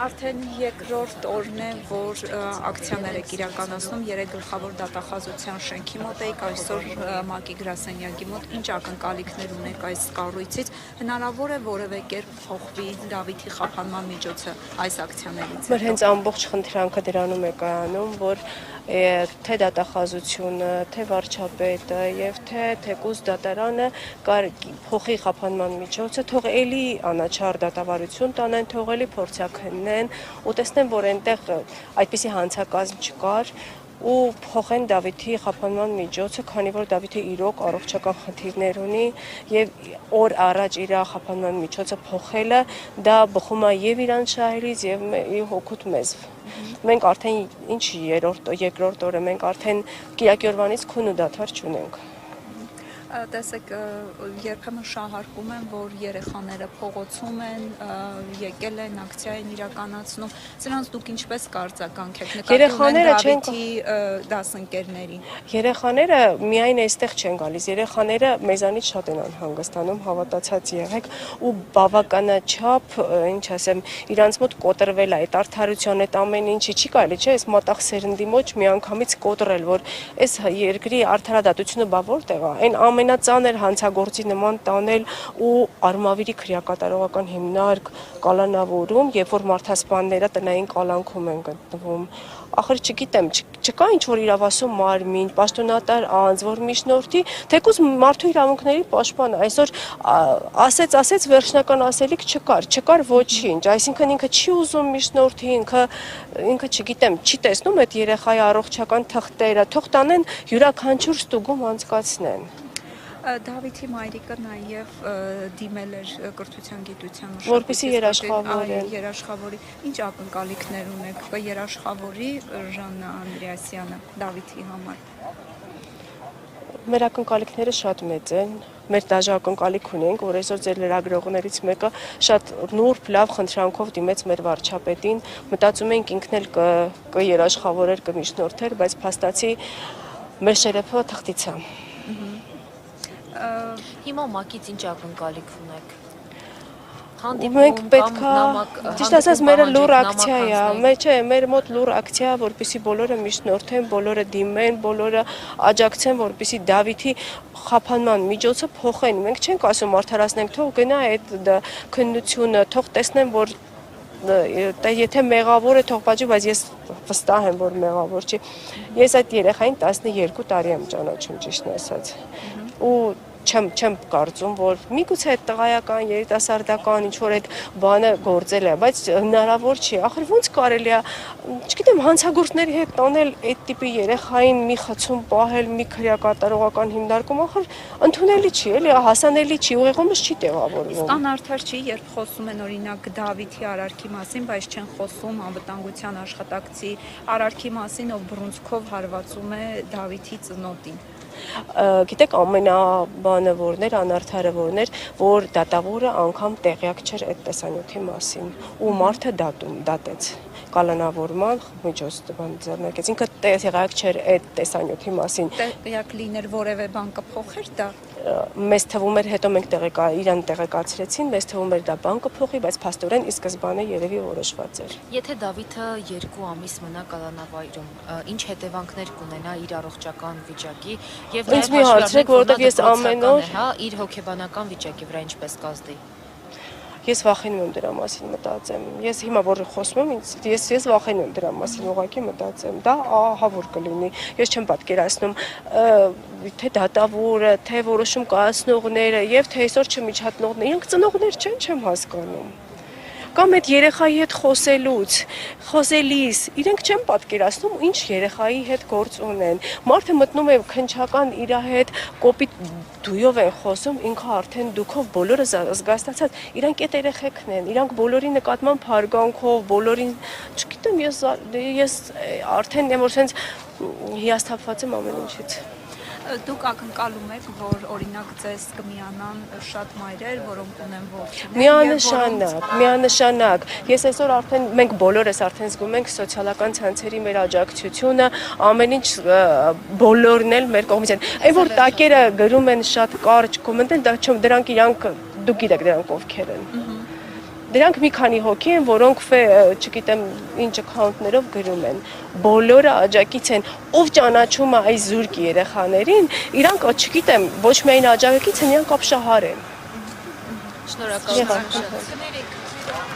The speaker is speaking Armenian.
Արդեն երկրորդ օրն է, որ ակցիաներ եք իրականացնում երեք գլխավոր դատախազության շենքի մոտ եք, այսօր ՄԱԿ-ի գրասենյակի մոտ ինչ ակնկալիքներ ունեք այս կառույցից, հնարավոր է որևէ կերպ փոխվի Դավիթի խափանման միջոցը այս ակցիաներից։ Մեր հենց ամբողջ խնդրանքը դրանում է կայանում, որ թե դատախազությունը, թե վարչապետը եւ թեկուզ դատարանը փոխի խափանման միջոցը, թող էլի անաչառ դատավարություն տանեն, թող էլի փորձաքննեն ու տեսնեն, որ այնտեղ այդպիսի հանցակազմ չկար ու փոխեն Դավիթի խափանման միջոցը, քանի որ Դավիթը իրոք առողջական խնդիրներ ունի եւ օր առաջ իր խափանման միջոցը փոխելը դա բխում է եւ իրանց շահերից եւ հոգուտ մեզ։ Մենք արդեն ինչ երկրորդ օրը մենք արդեն կիրակի օրվանից քուն ու դադար չունենք։ Տեսեք, երբեմն շահարկում են, որ երեխաները փողոցում են, եկել են, ակցիա են իրականացնում, սրանց դուք ինչպես կարծականք եք նկատում Դավիթի դասընկերներին։ Երեխաները միայն այստեղ չեն գալիս, երեխաները մեզանից շատ են անհանգստանում, հավատացած եղեք ու բավականաչափ, ինչ ասեմ, իրանց մոտ կոտրվել է այդ արդարության, այդ ամեն ինչի չի կարելի, չէ՞, այս մատաղ սերնդի մոտ միանգամից կոտրել, որ այս երկրի արդարադատությունը բա որտեղ է, այն ամենածանր հանցագործի նման տանել ու Արմավիրի քրեակատարողական հիմնարկ կալանավորում, երբ որ մարդասպանները տնային կալանքում են գտնվում։ Ախր չգիտեմ, չկա ինչ-որ իրավասու մարմին, պաշտոնատար անձ, որ միջնորդի, թեկուզ մարդու իրավունքների պաշտպանը, այսօր ասեց վերջնական ասելիք չկար ոչինչ, այսինքն ինքը չի ուզում միջնորդի, ինքը չգիտեմ, չի տեսնում այդ երեխայի առողջական թղթերը, թող տանեն յուրաքանչյուր ստուգում անցկացնեն։ Դավիթի մայրիկը նաև դիմել էր կրթության գիտության որպեսզի երաշխավորի, ինչ ակնկալիքներ ունեք, կերաշխավորի Ժաննա Անդրեասյանը Դավիթի համար։ Մեր ակնկալիքները շատ մեծ են, մեր դաժե ակնկալիք ունենք, որ այսօր ձեր լրագրողներից մեկը շատ նուրբ, լավ խնդրանքով դիմեց մեր վարչապետին, մտածում ենք ինքն էլ կերաշխավորեր, կմիջնորդեր, բայց փաստացի մեր շերեփը թղթից է։ Հիմա ՄԱԿ-ից ինչ ակնկալիք ունեք։ Մենք պետքա, ճիշտ ասած, մերը լուր ակցիա է, չէ, մեր մոտ լուր ակցիա, որպեսզի բոլորը միջնորդեն, բոլորը դիմեն, բոլորը աջակցեն, որպեսզի Դավիթի խափանման միջոցը փոխեն։ Մենք չենք ասում արդարացնենք, թող գնա այդ քննությունը, թող տեսնեն, որ եթե մեղավոր է թող պատժի, բայց ես վստահ եմ, որ մեղավոր չի։ Ես այդ երեխային 12 տարի եմ ճանաչում, ճիշտն ասած։ Ու չեմ կարծում, որ միգուցե այդ տղայական, երիտասարդական ինչ-որ այդ բանը գործել է, բայց հնարավոր չի, ախր ոնց կարելի է, չգիտեմ, հանցագործների հետ տանել այդ տիպի երեխային մի խցում պահել, մի քրեակատարողական հիմնարկում, ախր ընդունելի չի, էլի, հասանելի չի, ուղեղումս չի տեղավորվում։ Իսկ անարդար չի, երբ խոսում են օրինակ Դավիթի արարքի մասին, բայց չեն խոսում անվտանգության աշխատակցի արարքի մասին, ով բռունցքով հարվածում է Դավիթի ծնոտին։ Գիտեք, ամենաբանը որն էր, անարդարը որն էր, որ դատավորը անգամ տեղյակ չէր այդ տեսանյութի մասին ու մարդը դատեց կալանավորման միջոց ձեռնարկեց, ինքը տեղյակ չէր այդ տեսանյութի մասին։ Տեղյակ լիներ որևէ բան կփոխեր դա։ Մեզ թվում էր, հետո մենք իրան տեղեկացրեցին, մեզ թվում էր դա բան կփոխի, բայց փաստորեն ի սկզբանե երևի որոշված էր։ Եթե Դավիթը 2 ամիս մնա կալանավայրում, ինչ հետևանքներ կունենա իր առողջական վիճակի եւ նաև հաշվի որովհետեւ ես ամեն օր իր հոգեբանական վիճակի վրա ինչպես կազդի։ Ես վախենում եմ դրա մասին մտածեմ։ Ես հիմա որ խոսում եմ, ես վախենում եմ դրա մասին, ուղղակի մտածեմ, դա ահա որ կլինի։ Ես չեմ պատկերացնում թե դատավորը, թե որոշում կայացնողները եւ թե այսօր չմիջհատնողները, իրենք ծնողներ չեմ հասկանում։ Կամ այդ երեխայի հետ խոսելիս, իրենք չեն պատկերացնում, ինչ երեխայի հետ գործ ունեն։ Մարդը մտնում է քնչական իր հետ կոպիտ դույով են խոսում, ինքը արդեն դուքով բոլորը զգաստացած, իրանք այդ երեխեքն են, իրանք բոլորի նկատմամբ հարգանքով, բոլորին, չգիտեմ, ես արդեն եմ որ sense հիասթափված եմ ամեն ինչից։ Դուք ակնկալում եք, որ օրինակ ձեզ կմիանան շատ մայրեր, որոնք ունեն ողջունել։ Միանշանակ։ Ես այսօր արդեն մենք բոլորս արդեն զգում ենք սոցիալական ցանցերի մեր աջակցությունը, ամեն ինչ բոլորն էլ մեր կողմից են։ Այն որ տակերը գրում են շատ կարճ կոմենտներ, դրանք իրանք դուք գիտեք դրանք ովքեր են։ Դրանք մի քանի հոգի են, որոնք չգիտեմ ինչ account-ներով գրում են։ Բոլորը աջակից են, ով ճանաչում է այս զուրկ երեխաներին, իրանք, չգիտեմ, ոչ միայն աջակից են, իրանք ապշահար են։ Շնորհակալություն։